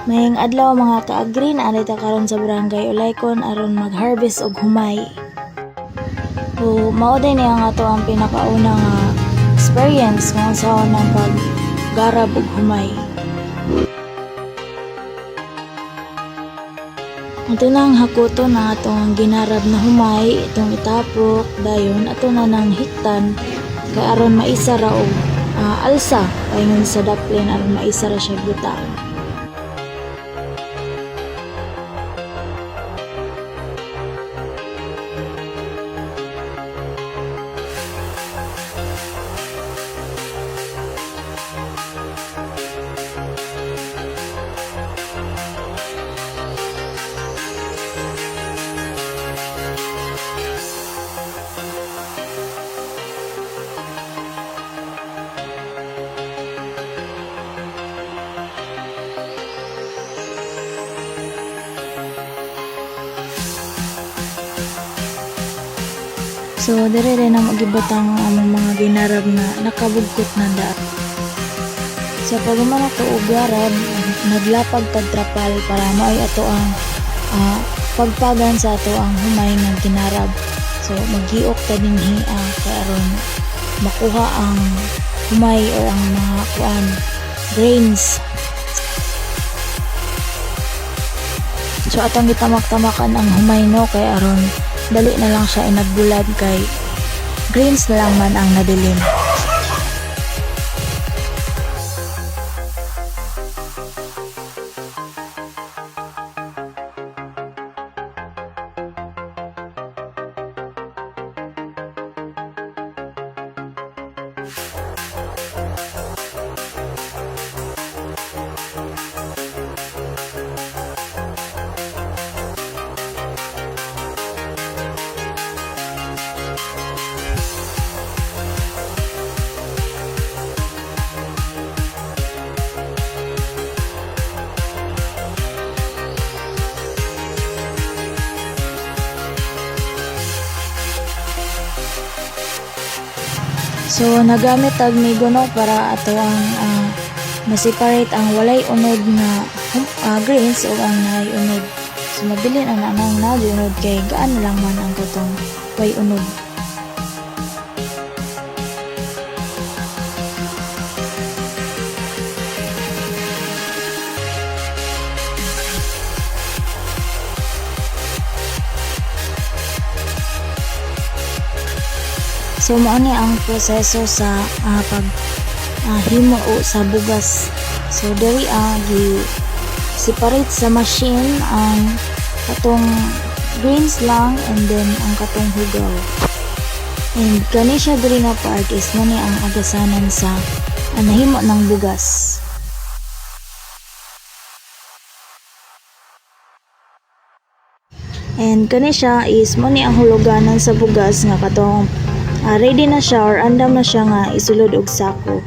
Mayang adlaw mga ka-agree na ta karon sa barangay Olaykon aron mag-harvest og humay. So mao din niya nga to ang pinakaunang experience kung saan ng paggarab og humay. Ito na ang hakuto na atong ginarab na humay, itong itapok, dayon ato na nang hiktan kay aron maisa ra og alsa paingon sa daplin aron maisa ra siya butang. So, dire rin na magibutang ang mga ginarab na nakabugkot na daat. Sa pagumana to og garab, naglapag kag trapal para maay ato ang pagpagan sa ato ang humay nga ginarab. So, maggiok ta dinhi kay aron makuha ang humay or ang mga grains. So, atong gitamak-tamakan ang humay no kay aron dali na lang siya inagbulad kay greens na lang man ang nadilim. So nagamit tag migo no para ato ang ma-separate ang walay unod na greens o ang naay unod. So mabilin ang anang naay unod kay gaan lang man ang katong way unod. So mao ni ang proseso sa himo o sa bugas. So diri gi separate sa machine ang katong greens lang and then ang katong hugaw. And kani siya diri nga part is mo ni ang agasanan sa nahimo ng bugas. And kani siya is mo ni ang huluganan sa bugas nga katong ready na siya or andam na siya nga isulod og sako.